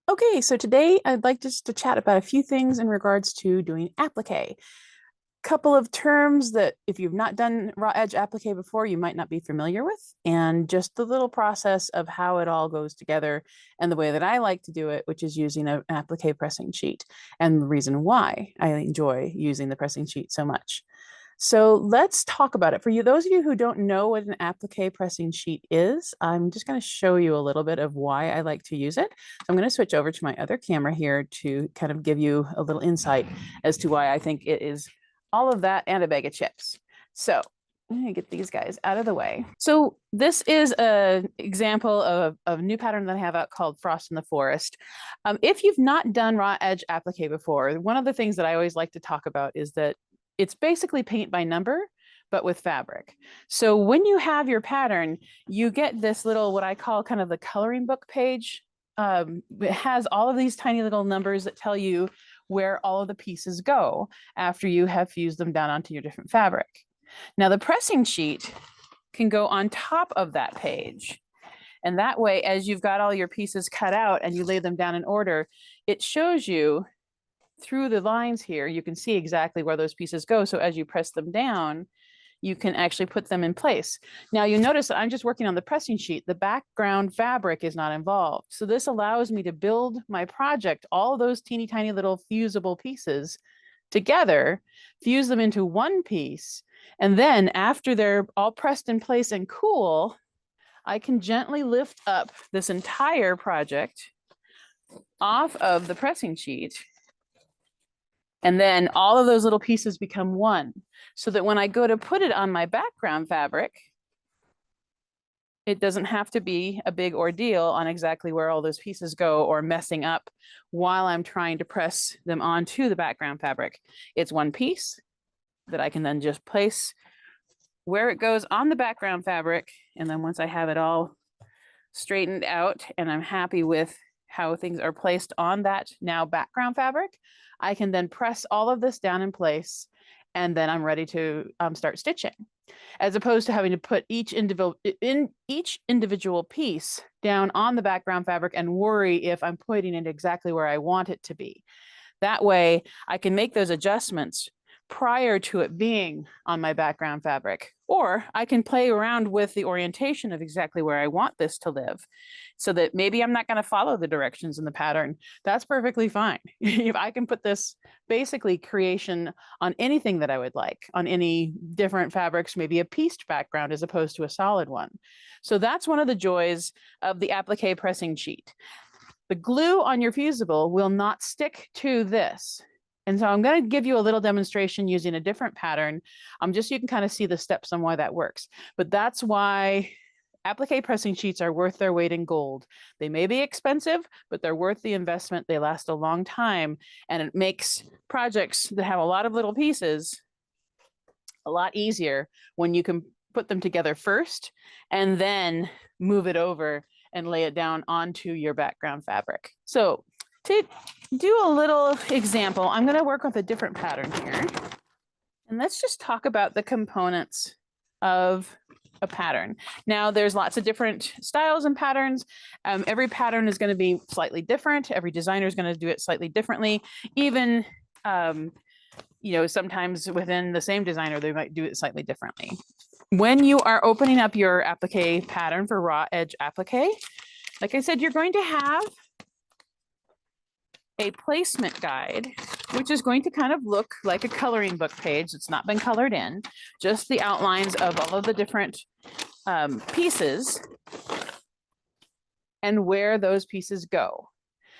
Okay, so today I'd like just to chat about a few things in regards to doing applique. Couple of terms that if you've not done raw edge applique before, you might not be familiar with, and just the little process of how it all goes together and the way that I like to do it, which is using an applique pressing sheet, and the reason why I enjoy using the pressing sheet so much. So let's talk about it. For you, those of you who don't know what an applique pressing sheet is, I'm just going to show you a little bit of why I like to use it. So I'm going to switch over to my other camera here to kind of give you a little insight as to why I think it is all of that and a bag of chips. So I'm going to get these guys out of the way. So this is an example of a new pattern that I have out called Frost in the Forest. If you've not done raw edge applique before, one of the things that I always like to talk about is that it's basically paint by number, but with fabric. So when you have your pattern, you get this little, what I call kind of the coloring book page. It has all of these tiny little numbers that tell you where all of the pieces go after you have fused them down onto your different fabric. Now the pressing sheet can go on top of that page. And that way, as you've got all your pieces cut out and you lay them down in order, it shows you through the lines here, you can see exactly where those pieces go. So as you press them down, you can actually put them in place. Now you notice that I'm just working on the pressing sheet. The background fabric is not involved. So this allows me to build my project, all those teeny tiny little fusible pieces together, fuse them into one piece. And then after they're all pressed in place and cool, I can gently lift up this entire project off of the pressing sheet. And then all of those little pieces become one, so that when I go to put it on my background fabric, it doesn't have to be a big ordeal on exactly where all those pieces go or messing up while I'm trying to press them onto the background fabric. It's one piece that I can then just place where it goes on the background fabric. And then once I have it all straightened out and I'm happy with how things are placed on that now background fabric, I can then press all of this down in place, and then I'm ready to start stitching, as opposed to having to put each individual piece down on the background fabric and worry if I'm putting it exactly where I want it to be. That way I can make those adjustments prior to it being on my background fabric, or I can play around with the orientation of exactly where I want this to live, so that maybe I'm not going to follow the directions in the pattern. That's perfectly fine. If I can put this basically creation on anything that I would like, on any different fabrics, maybe a pieced background as opposed to a solid one. So that's one of the joys of the applique pressing sheet. The glue on your Fusible will not stick to this. And so I'm going to give you a little demonstration using a different pattern, just so you can kind of see the steps on why that works. But that's why applique pressing sheets are worth their weight in gold. They may be expensive, but they're worth the investment. They last a long time, and it makes projects that have a lot of little pieces a lot easier when you can put them together first and then move it over and lay it down onto your background fabric. So to do a little example, I'm going to work with a different pattern here. And let's just talk about the components of a pattern. Now, there's lots of different styles and patterns. Every pattern is going to be slightly different. Every designer is going to do it slightly differently. Even, sometimes within the same designer, they might do it slightly differently. When you are opening up your applique pattern for raw edge applique, like I said, you're going to have a placement guide, which is going to kind of look like a coloring book page. It's not been colored in, just the outlines of all of the different pieces and where those pieces go.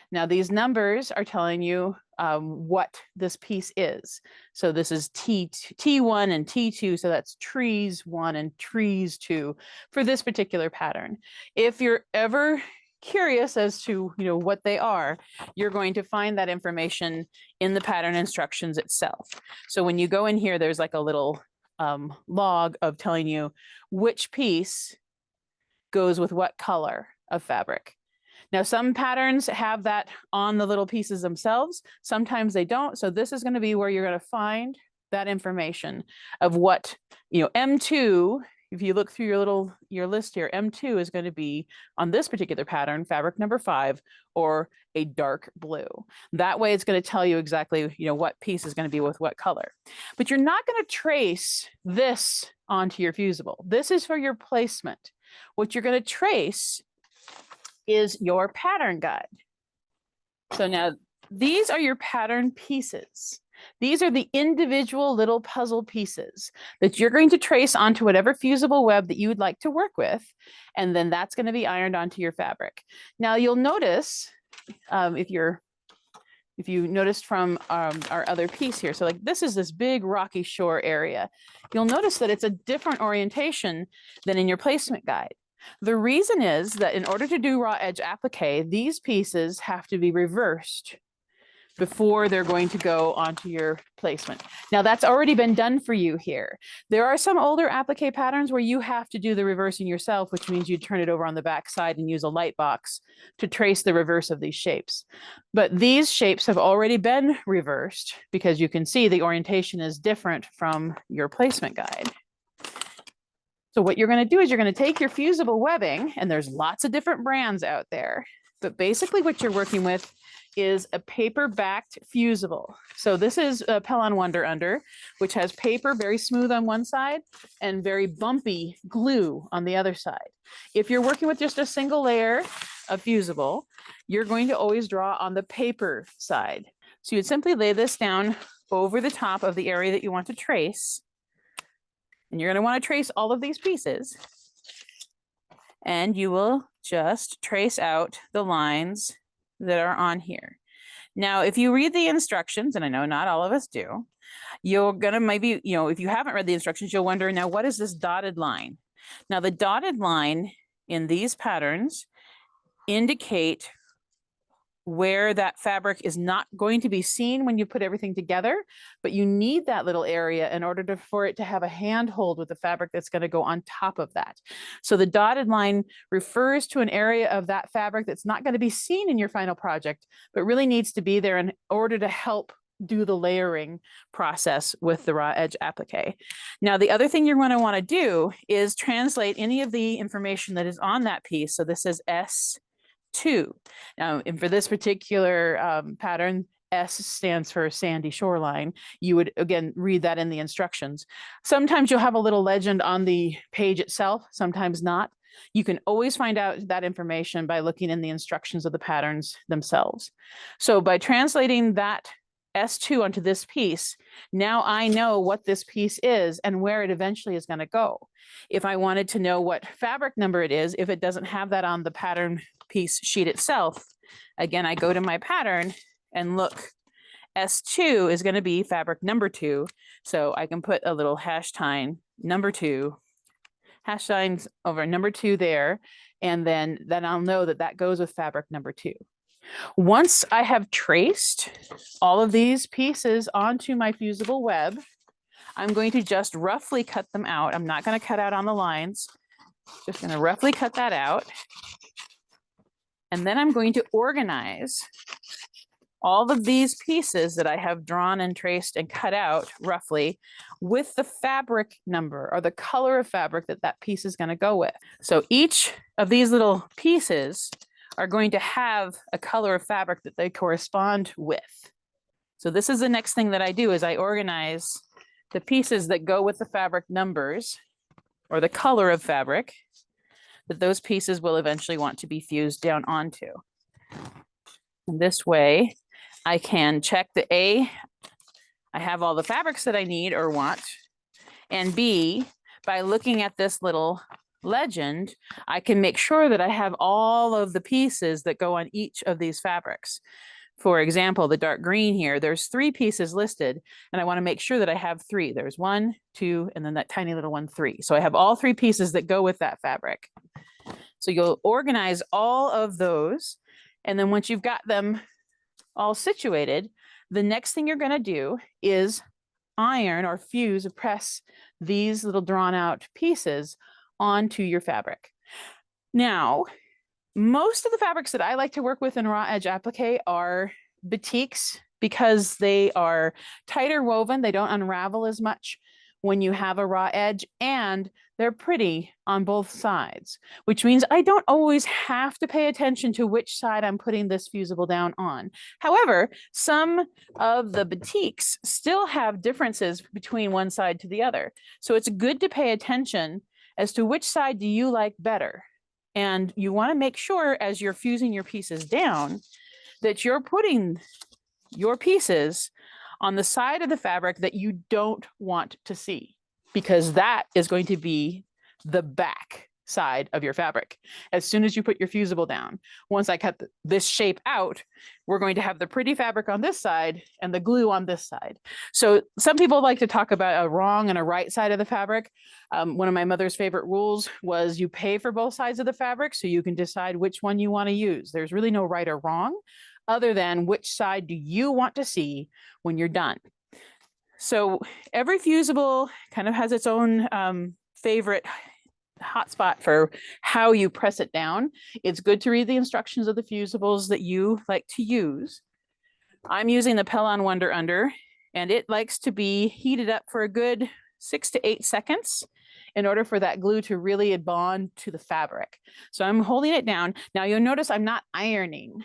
Now, these numbers are telling you what this piece is. So this is T1 and T2, so that's trees 1 and trees 2 for this particular pattern. If you're ever curious as to what they are, you're going to find that information in the pattern instructions itself. So when you go in here, there's like a little log of telling you which piece goes with what color of fabric. Now, some patterns have that on the little pieces themselves. Sometimes they don't. So this is going to be where you're going to find that information of what, M2, if you look through your list here, M2 is going to be on this particular pattern, fabric number 5, or a dark blue. That way it's going to tell you exactly, what piece is going to be with what color. But you're not going to trace this onto your Fusible. This is for your placement. What you're going to trace is your pattern guide. So now these are your pattern pieces. These are the individual little puzzle pieces that you're going to trace onto whatever Fusible web that you would like to work with. And then that's going to be ironed onto your fabric. Now you'll notice, if you noticed from our other piece here, so like this is this big rocky shore area, you'll notice that it's a different orientation than in your placement guide. The reason is that in order to do raw edge applique, these pieces have to be reversed before they're going to go onto your placement. Now that's already been done for you here. There are some older applique patterns where you have to do the reversing yourself, which means you turn it over on the back side and use a light box to trace the reverse of these shapes. But these shapes have already been reversed because you can see the orientation is different from your placement guide. So what you're going to do is you're going to take your Fusible webbing, and there's lots of different brands out there, but basically what you're working with is a paper-backed Fusible. So this is a Pellon Wonder Under, which has paper very smooth on one side and very bumpy glue on the other side. If you're working with just a single layer of Fusible, you're going to always draw on the paper side. So you'd simply lay this down over the top of the area that you want to trace. And you're going to want to trace all of these pieces. And you will just trace out the lines that are on here. Now, if you read the instructions, and I know not all of us do, you're gonna maybe, if you haven't read the instructions, you'll wonder, now what is this dotted line? Now, the dotted line in these patterns indicate where that fabric is not going to be seen when you put everything together, but you need that little area in order for it to have a handhold with the fabric that's going to go on top of that. So the dotted line refers to an area of that fabric that's not going to be seen in your final project, but really needs to be there in order to help do the layering process with the raw edge applique. Now, the other thing you're going to want to do is translate any of the information that is on that piece. So this is S2. Now, and for this particular pattern, S stands for sandy shoreline. You would, again, read that in the instructions. Sometimes you'll have a little legend on the page itself, sometimes not. You can always find out that information by looking in the instructions of the patterns themselves. So by translating that S2 onto this piece, now I know what this piece is and where it eventually is going to go. If I wanted to know what fabric number it is, if it doesn't have that on the pattern piece sheet itself, again, I go to my pattern and look, S2 is going to be fabric number 2. So I can put a little hash sign number 2, hash signs over number 2 there. And then I'll know that that goes with fabric number 2. Once I have traced all of these pieces onto my Fusible web, I'm going to just roughly cut them out. I'm not going to cut out on the lines, just going to roughly cut that out. And then I'm going to organize all of these pieces that I have drawn and traced and cut out roughly with the fabric number or the color of fabric that that piece is going to go with. So each of these little pieces are going to have a color of fabric that they correspond with. So this is the next thing that I do is I organize the pieces that go with the fabric numbers or the color of fabric that those pieces will eventually want to be fused down onto. And this way I can check the A, I have all the fabrics that I need or want, and B, by looking at this little legend, I can make sure that I have all of the pieces that go on each of these fabrics. For example, the dark green here, there's 3 pieces listed, and I want to make sure that I have 3. There's 1, 2, and then that tiny little one, 3. So I have all 3 pieces that go with that fabric. So you'll organize all of those, and then once you've got them all situated, the next thing you're going to do is iron or fuse or press these little drawn out pieces onto your fabric. Now, most of the fabrics that I like to work with in raw edge applique are batiks because they are tighter woven. They don't unravel as much when you have a raw edge, and they're pretty on both sides, which means I don't always have to pay attention to which side I'm putting this fusible down on. However, some of the batiks still have differences between one side to the other. So it's good to pay attention as to which side do you like better. And you want to make sure as you're fusing your pieces down that you're putting your pieces on the side of the fabric that you don't want to see, because that is going to be the back side of your fabric. As soon as you put your fusible down, once I cut this shape out, we're going to have the pretty fabric on this side and the glue on this side. So some people like to talk about a wrong and a right side of the fabric. One of my mother's favorite rules was you pay for both sides of the fabric so you can decide which one you want to use. There's really no right or wrong, other than which side do you want to see when you're done. So every fusible kind of has its own favorite hotspot for how you press it down. It's good to read the instructions of the fusibles that you like to use. I'm using the Pellon Wonder Under, and it likes to be heated up for a good 6 to 8 seconds in order for that glue to really bond to the fabric. So I'm holding it down. Now you'll notice I'm not ironing.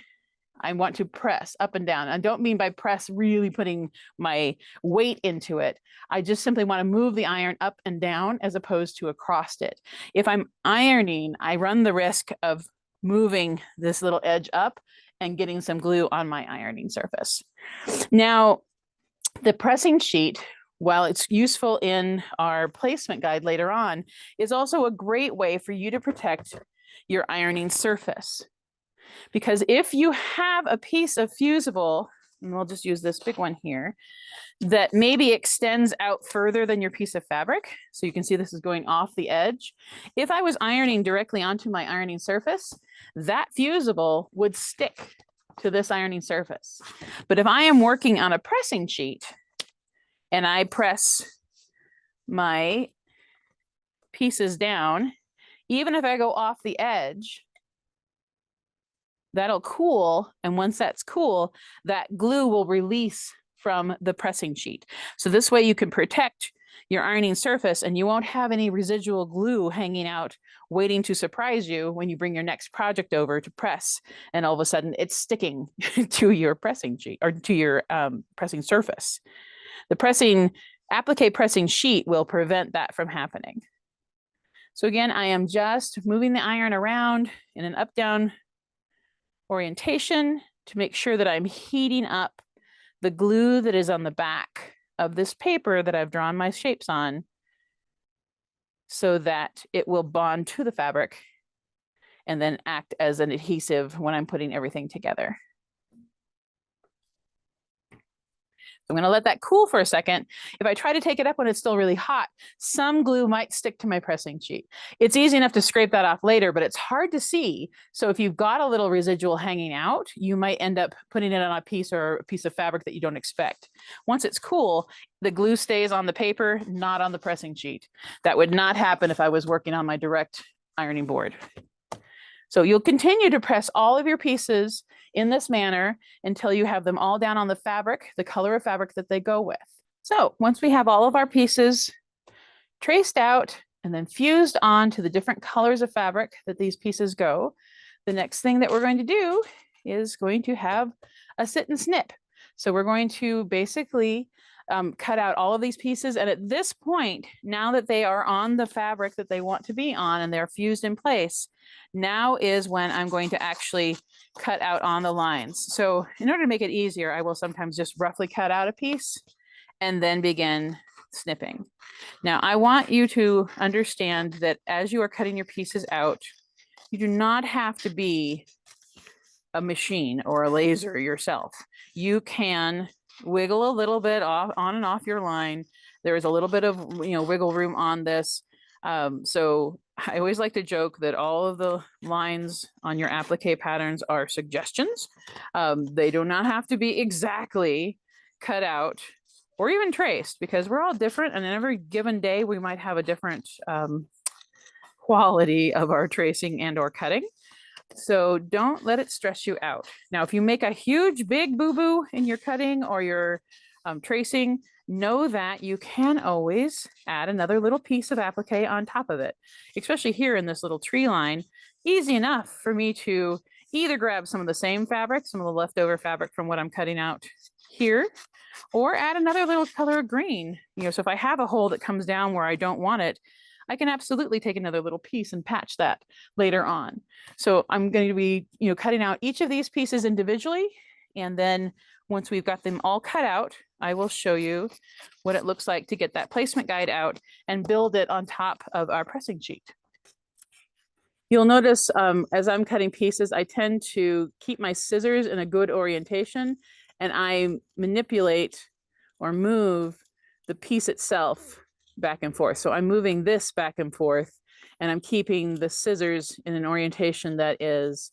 I want to press up and down. I don't mean by press really putting my weight into it. I just simply want to move the iron up and down as opposed to across it. If I'm ironing, I run the risk of moving this little edge up and getting some glue on my ironing surface. Now, the pressing sheet, while it's useful in our placement guide later on, is also a great way for you to protect your ironing surface. Because if you have a piece of fusible, and we'll just use this big one here, that maybe extends out further than your piece of fabric, so you can see this is going off the edge. If I was ironing directly onto my ironing surface, that fusible would stick to this ironing surface. But if I am working on a pressing sheet and I press my pieces down, even if I go off the edge, that'll cool. And once that's cool, that glue will release from the pressing sheet. So this way you can protect your ironing surface and you won't have any residual glue hanging out waiting to surprise you when you bring your next project over to press, and all of a sudden it's sticking to your pressing sheet or to your pressing surface. The applique pressing sheet will prevent that from happening. So again, I am just moving the iron around in an up-down orientation to make sure that I'm heating up the glue that is on the back of this paper that I've drawn my shapes on so that it will bond to the fabric and then act as an adhesive when I'm putting everything together. I'm going to let that cool for a second. If I try to take it up when it's still really hot, some glue might stick to my pressing sheet. It's easy enough to scrape that off later, but it's hard to see. So if you've got a little residual hanging out, you might end up putting it on a piece or a piece of fabric that you don't expect. Once it's cool, the glue stays on the paper, not on the pressing sheet. That would not happen if I was working on my direct ironing board. So you'll continue to press all of your pieces in this manner until you have them all down on the fabric, the color of fabric that they go with. So once we have all of our pieces traced out and then fused on to the different colors of fabric that these pieces go, the next thing that we're going to do is going to have a sit and snip. So we're going to basically cut out all of these pieces. And at this point, now that they are on the fabric that they want to be on and they're fused in place, now is when I'm going to actually cut out on the lines. So in order to make it easier, I will sometimes just roughly cut out a piece and then begin snipping. Now, I want you to understand that as you are cutting your pieces out, you do not have to be a machine or a laser yourself. You can wiggle a little bit off, on and off your line. There is a little bit of wiggle room on this. So I always like to joke that all of the lines on your applique patterns are suggestions. They do not have to be exactly cut out or even traced, because we're all different, and in every given day we might have a different quality of our tracing and or cutting. So don't let it stress you out. Now, if you make a huge big boo-boo in your cutting or your tracing, know that you can always add another little piece of applique on top of it, especially here in this little tree line. Easy enough for me to either grab some of the same fabric, some of the leftover fabric from what I'm cutting out here, or add another little color of green. So if I have a hole that comes down where I don't want it, I can absolutely take another little piece and patch that later on. So I'm going to be, cutting out each of these pieces individually. And then once we've got them all cut out, I will show you what it looks like to get that placement guide out and build it on top of our pressing sheet. You'll notice as I'm cutting pieces, I tend to keep my scissors in a good orientation, and I manipulate or move the piece itself back and forth. So I'm moving this back and forth, and I'm keeping the scissors in an orientation that is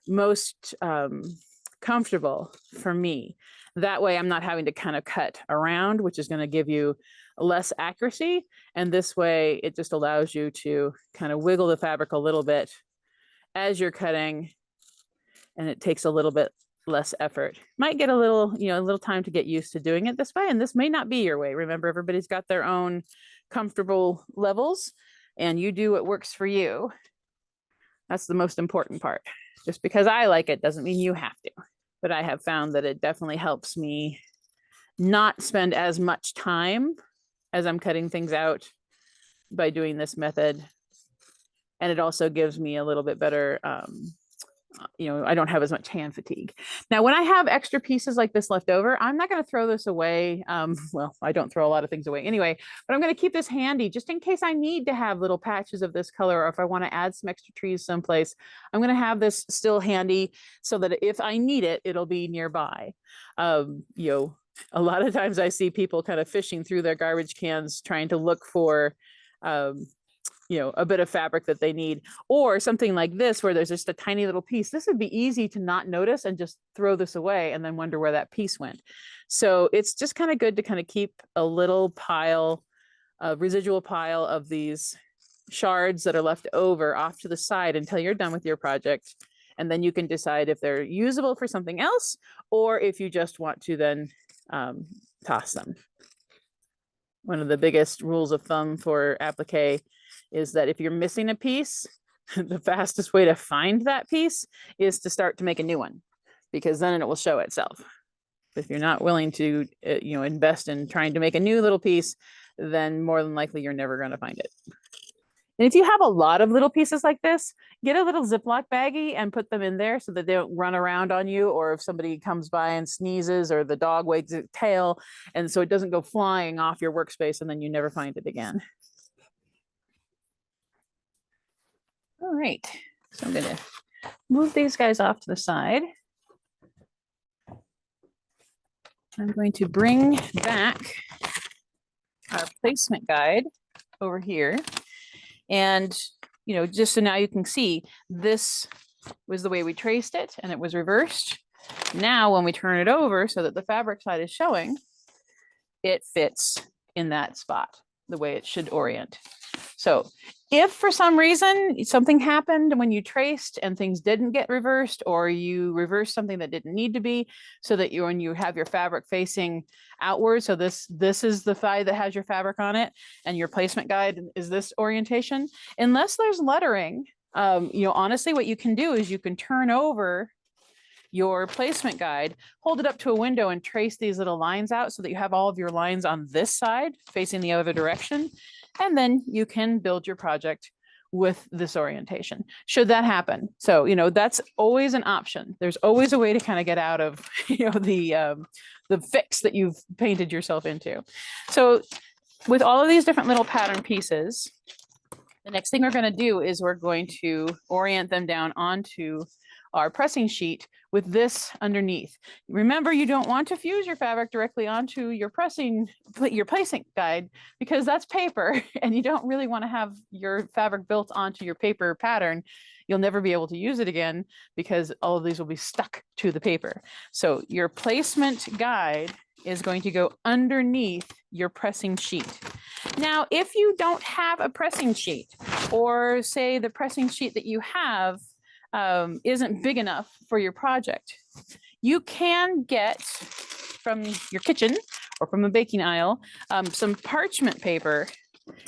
most comfortable for me. That way I'm not having to kind of cut around, which is going to give you less accuracy. And this way it just allows you to kind of wiggle the fabric a little bit as you're cutting, and it takes a little bit less effort. Might get a little time to get used to doing it this way, and this may not be your way. Remember, everybody's got their own comfortable levels, and you do what works for you. That's the most important part. Just because I like it doesn't mean you have to. But I have found that it definitely helps me not spend as much time as I'm cutting things out by doing this method. And it also gives me a little bit better, I don't have as much hand fatigue. Now, when I have extra pieces like this left over, I'm not going to throw this away. Well, I don't throw a lot of things away anyway, but I'm going to keep this handy just in case I need to have little patches of this color, or if I want to add some extra trees someplace. I'm going to have this still handy so that if I need it, it'll be nearby. A lot of times I see people kind of fishing through their garbage cans trying to look for a bit of fabric that they need, or something like this where there's just a tiny little piece. This would be easy to not notice and just throw this away and then wonder where that piece went. So it's just kind of good to kind of keep a little pile, a residual pile of these shards that are left over off to the side until you're done with your project. And then you can decide if they're usable for something else, or if you just want to then toss them. One of the biggest rules of thumb for applique is that if you're missing a piece, the fastest way to find that piece is to start to make a new one, because then it will show itself. If you're not willing to, invest in trying to make a new little piece, then more than likely you're never going to find it. And if you have a lot of little pieces like this, get a little Ziploc baggie and put them in there so that they don't run around on you, or if somebody comes by and sneezes, or the dog wags its tail, and so it doesn't go flying off your workspace and then you never find it again. All right, so I'm going to move these guys off to the side. I'm going to bring back our placement guide over here. And, just so now you can see, this was the way we traced it, and it was reversed. Now, when we turn it over so that the fabric side is showing, it fits in that spot the way it should orient. So if for some reason something happened when you traced and things didn't get reversed, or you reversed something that didn't need to be, so that when you have your fabric facing outward, so this is the side that has your fabric on it, and your placement guide is this orientation, unless there's lettering, honestly, what you can do is you can turn over your placement guide, hold it up to a window, and trace these little lines out so that you have all of your lines on this side facing the other direction. And then you can build your project with this orientation, should that happen. So, that's always an option. There's always a way to kind of get out of, the fix that you've painted yourself into. So with all of these different little pattern pieces, the next thing we're going to do is we're going to orient them down onto our pressing sheet with this underneath. Remember, you don't want to fuse your fabric directly onto your placing guide, because that's paper, and you don't really want to have your fabric built onto your paper pattern. You'll never be able to use it again, because all of these will be stuck to the paper. So your placement guide is going to go underneath your pressing sheet. Now, if you don't have a pressing sheet, or say the pressing sheet that you have isn't big enough for your project, you can get from your kitchen or from a baking aisle, some parchment paper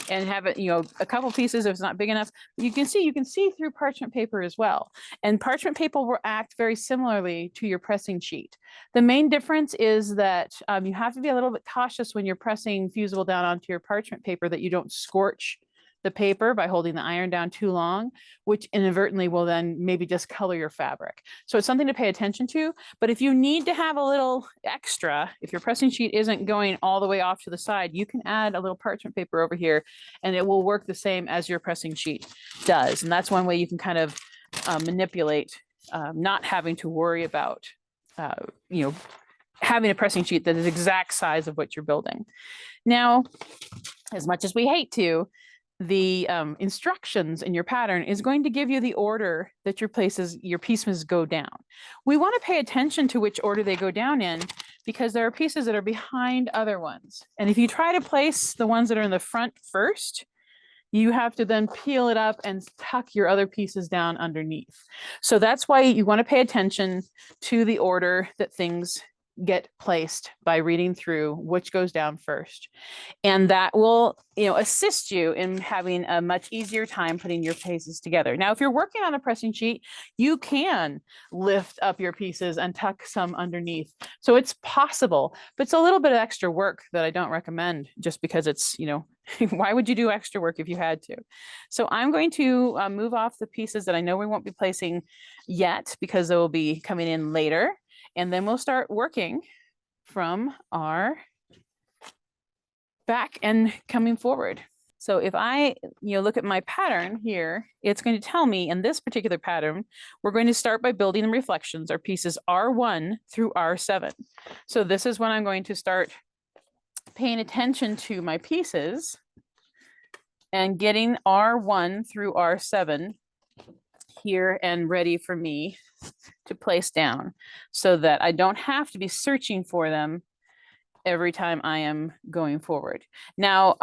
and have it, a couple pieces if it's not big enough. You can see through parchment paper as well. And parchment paper will act very similarly to your pressing sheet. The main difference is that you have to be a little bit cautious when you're pressing Fusible down onto your parchment paper that you don't scorch the paper by holding the iron down too long, which inadvertently will then maybe discolor your fabric. So it's something to pay attention to. But if you need to have a little extra, if your pressing sheet isn't going all the way off to the side, you can add a little parchment paper over here and it will work the same as your pressing sheet does. And that's one way you can kind of manipulate, not having to worry about, having a pressing sheet that is exact size of what you're building. Now, as much as we hate to, the instructions in your pattern is going to give you the order that your pieces go down. We want to pay attention to which order they go down in because there are pieces that are behind other ones. And if you try to place the ones that are in the front first, you have to then peel it up and tuck your other pieces down underneath. So that's why you want to pay attention to the order that things get placed by reading through which goes down first. And that will, assist you in having a much easier time putting your pieces together. Now, if you're working on a pressing sheet, you can lift up your pieces and tuck some underneath. So it's possible, but it's a little bit of extra work that I don't recommend just because it's, why would you do extra work if you had to? So I'm going to move off the pieces that I know we won't be placing yet because they will be coming in later. And then we'll start working from our back and coming forward. So if I, look at my pattern here, it's going to tell me in this particular pattern, we're going to start by building the reflections, our pieces R1 through R7. So this is when I'm going to start paying attention to my pieces and getting R1 through R7 here and ready for me to place down so that I don't have to be searching for them every time I am going forward. Now,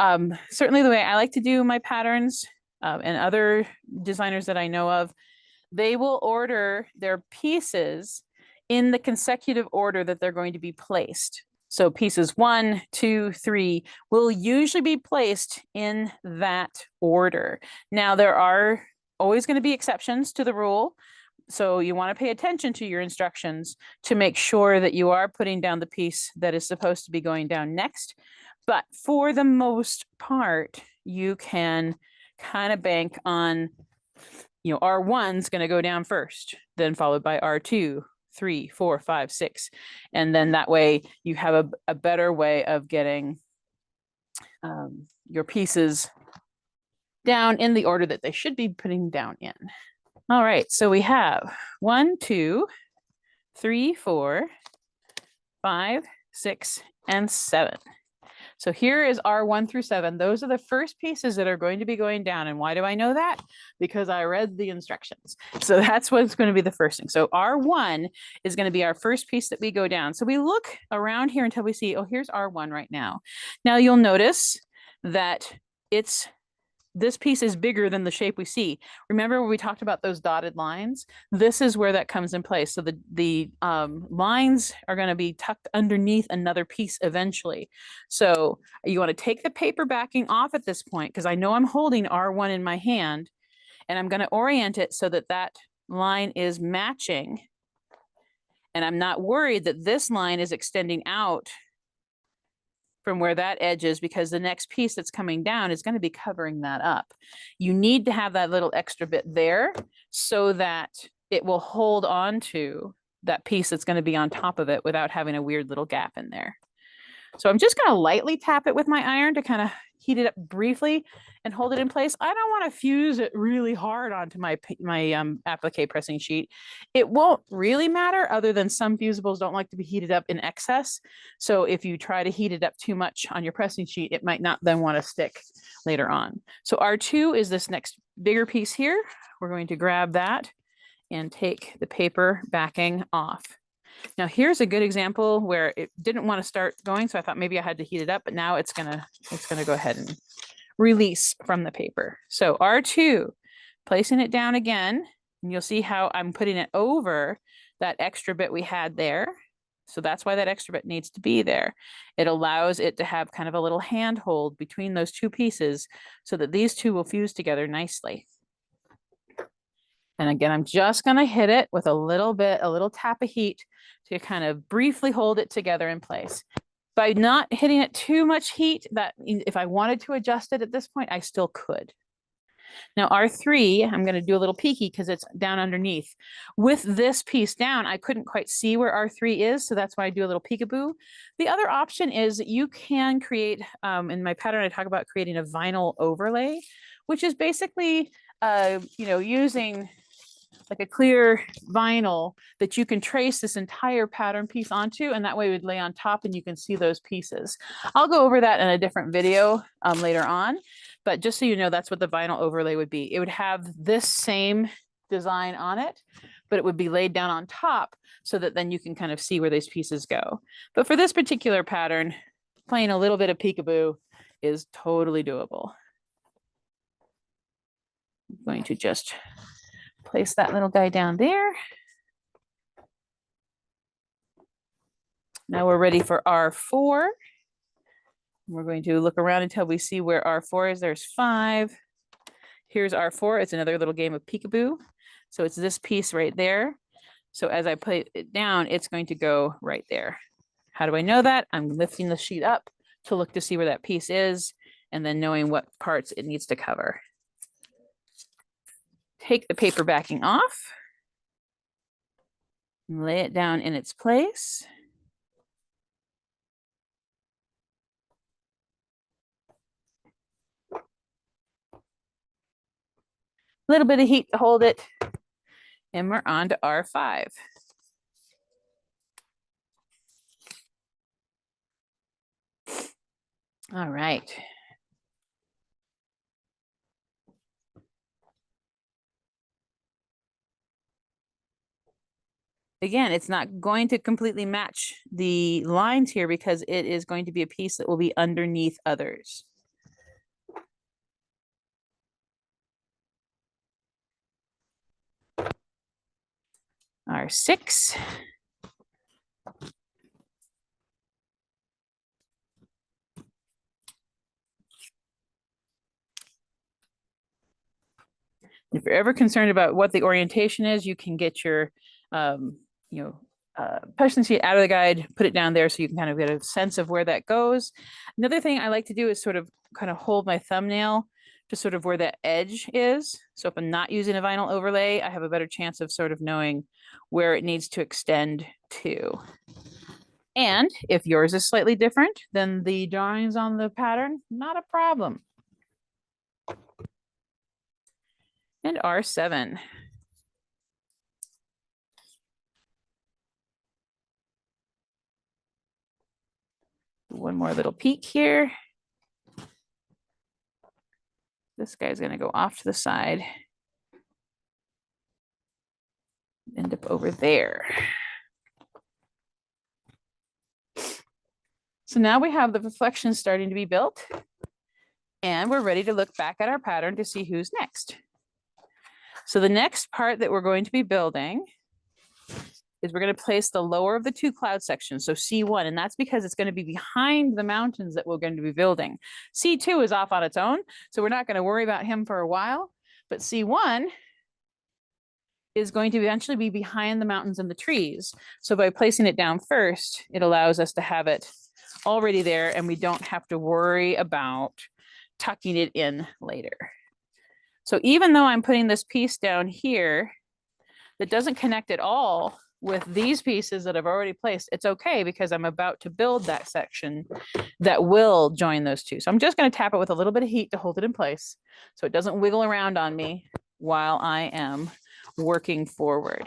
certainly the way I like to do my patterns and other designers that I know of, they will order their pieces in the consecutive order that they're going to be placed. So pieces 1, 2, 3 will usually be placed in that order. Now, there are always going to be exceptions to the rule. So you want to pay attention to your instructions to make sure that you are putting down the piece that is supposed to be going down next. But for the most part, you can kind of bank on, R1 is going to go down first, then followed by R2, 3, 4, 5, 6. And then that way you have a better way of getting your pieces down in the order that they should be putting down in. All right, so we have 1, 2, 3, 4, 5, 6, and 7. So here is R1 through 7. Those are the first pieces that are going to be going down. And why do I know that? Because I read the instructions. So that's what's going to be the first thing. So R1 is going to be our first piece that we go down. So we look around here until we see, oh, here's R1 right now. Now you'll notice that this piece is bigger than the shape we see. Remember when we talked about those dotted lines? This is where that comes in place. So the lines are going to be tucked underneath another piece eventually. So you want to take the paper backing off at this point because I know I'm holding R1 in my hand and I'm going to orient it so that that line is matching. And I'm not worried that this line is extending out from where that edge is because the next piece that's coming down is going to be covering that up. You need to have that little extra bit there so that it will hold on to that piece that's going to be on top of it without having a weird little gap in there. So I'm just going to lightly tap it with my iron to kind of heat it up briefly and hold it in place. I don't want to fuse it really hard onto my applique pressing sheet. It won't really matter other than some fusibles don't like to be heated up in excess. So if you try to heat it up too much on your pressing sheet, it might not then want to stick later on. So R2 is this next bigger piece here. We're going to grab that and take the paper backing off. Now here's a good example where it didn't want to start going, so I thought maybe I had to heat it up, but now it's gonna go ahead and release from the paper. So R2, placing it down again, and you'll see how I'm putting it over that extra bit we had there. So that's why that extra bit needs to be there. It allows it to have kind of a little handhold between those two pieces so that these two will fuse together nicely. And again, I'm just going to hit it with a little tap of heat to kind of briefly hold it together in place. By not hitting it too much heat, that if I wanted to adjust it at this point, I still could. Now R3, I'm going to do a little peeky because it's down underneath. With this piece down, I couldn't quite see where R3 is, so that's why I do a little peekaboo. The other option is you can create, in my pattern, I talk about creating a vinyl overlay, which is basically, using like a clear vinyl that you can trace this entire pattern piece onto, and that way it would lay on top and you can see those pieces. I'll go over that in a different video later on, but just so you know, that's what the vinyl overlay would be. It would have this same design on it, but it would be laid down on top so that then you can kind of see where these pieces go. But for this particular pattern, playing a little bit of peekaboo is totally doable. I'm going to just place that little guy down there. Now we're ready for R4. We're going to look around until we see where R4 is. There's 5. Here's R4. It's another little game of peekaboo. So it's this piece right there. So as I put it down, it's going to go right there. How do I know that? I'm lifting the sheet up to look to see where that piece is, and then knowing what parts it needs to cover. Take the paper backing off, lay it down in its place. A little bit of heat to hold it, and we're on to R5. All right. Again, it's not going to completely match the lines here because it is going to be a piece that will be underneath others. R6. If you're ever concerned about what the orientation is, you can get your push the sheet out of the guide, put it down there so you can kind of get a sense of where that goes. Another thing I like to do is sort of kind of hold my thumbnail to sort of where that edge is. So if I'm not using a vinyl overlay, I have a better chance of sort of knowing where it needs to extend to. And if yours is slightly different than the drawings on the pattern, not a problem. And R7. One more little peek here. This guy's going to go off to the side. End up over there. So now we have the reflections starting to be built, and we're ready to look back at our pattern to see who's next. So the next part that we're going to be building is we're going to place the lower of the 2 cloud sections, so C1, and that's because it's going to be behind the mountains that we're going to be building. C2 is off on its own, so we're not going to worry about him for a while, but C1 is going to eventually be behind the mountains and the trees. So by placing it down first, it allows us to have it already there, and we don't have to worry about tucking it in later. So even though I'm putting this piece down here that doesn't connect at all with these pieces that I've already placed, it's okay because I'm about to build that section that will join those two. So I'm just going to tap it with a little bit of heat to hold it in place so it doesn't wiggle around on me while I am working forward.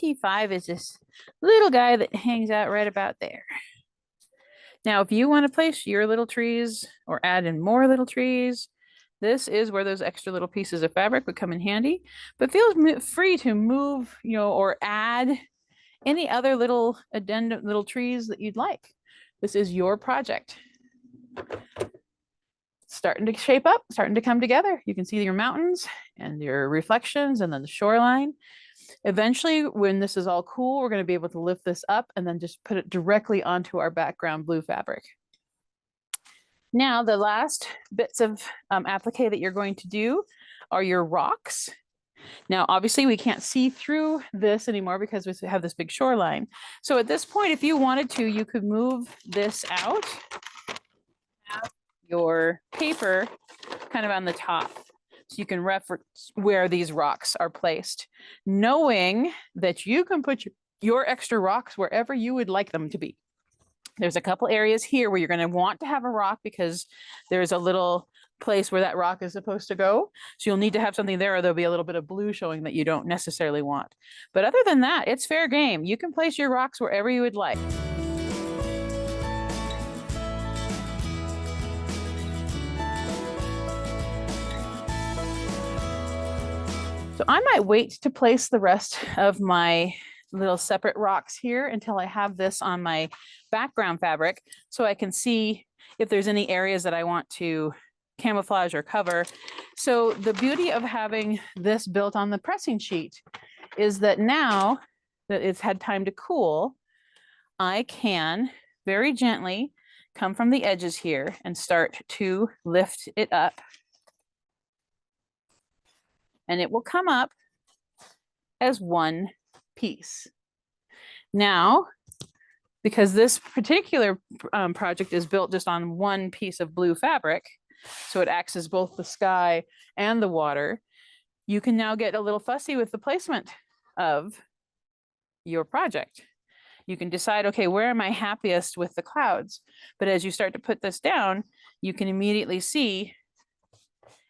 T5 is this little guy that hangs out right about there. Now, if you want to place your little trees or add in more little trees, this is where those extra little pieces of fabric would come in handy. But feel free to move, or add any other little addendum, little trees that you'd like. This is your project. Starting to shape up, starting to come together. You can see your mountains and your reflections and then the shoreline. Eventually, when this is all cool, we're going to be able to lift this up and then just put it directly onto our background blue fabric. Now, the last bits of applique that you're going to do are your rocks. Now, obviously, we can't see through this anymore because we have this big shoreline. So at this point, if you wanted to, you could move this out, have your paper kind of on the top. So you can reference where these rocks are placed, knowing that you can put your extra rocks wherever you would like them to be. There's a couple areas here where you're going to want to have a rock because there's a little place where that rock is supposed to go. So you'll need to have something there, or there'll be a little bit of blue showing that you don't necessarily want. But other than that, it's fair game. You can place your rocks wherever you would like. So I might wait to place the rest of my little separate rocks here until I have this on my background fabric so I can see if there's any areas that I want to camouflage or cover. So the beauty of having this built on the pressing sheet is that now that it's had time to cool, I can very gently come from the edges here and start to lift it up. And it will come up as one piece. Now, because this particular project is built just on one piece of blue fabric, so it acts as both the sky and the water, you can now get a little fussy with the placement of your project. You can decide, okay, where am I happiest with the clouds? But as you start to put this down, you can immediately see,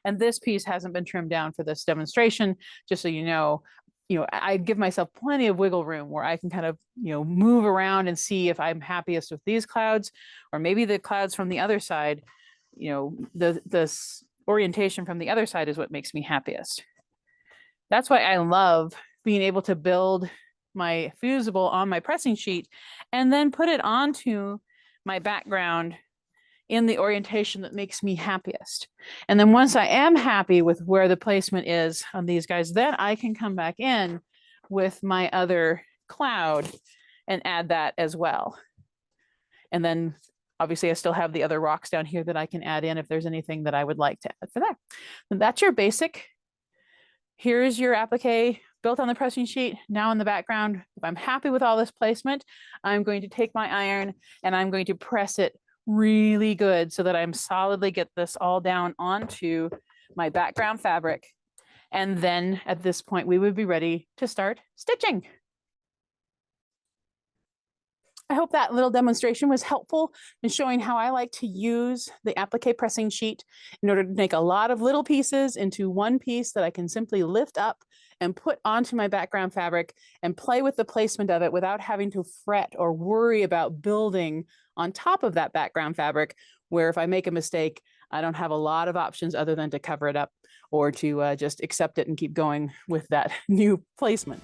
and this piece hasn't been trimmed down for this demonstration, just so you know, I give myself plenty of wiggle room where I can kind of, move around and see if I'm happiest with these clouds, or maybe the clouds from the other side, this orientation from the other side is what makes me happiest. That's why I love being able to build my Fusible on my pressing sheet and then put it onto my background in the orientation that makes me happiest. And then once I am happy with where the placement is on these guys, then I can come back in with my other cloud and add that as well. And then obviously I still have the other rocks down here that I can add in if there's anything that I would like to add for that. And that's your basic. Here's your applique built on the pressing sheet. Now in the background, if I'm happy with all this placement, I'm going to take my iron and I'm going to press it really good so that I'm solidly get this all down onto my background fabric. And then at this point, we would be ready to start stitching. I hope that little demonstration was helpful in showing how I like to use the applique pressing sheet in order to make a lot of little pieces into one piece that I can simply lift up and put onto my background fabric and play with the placement of it without having to fret or worry about building on top of that background fabric, where if I make a mistake, I don't have a lot of options other than to cover it up or to just accept it and keep going with that new placement.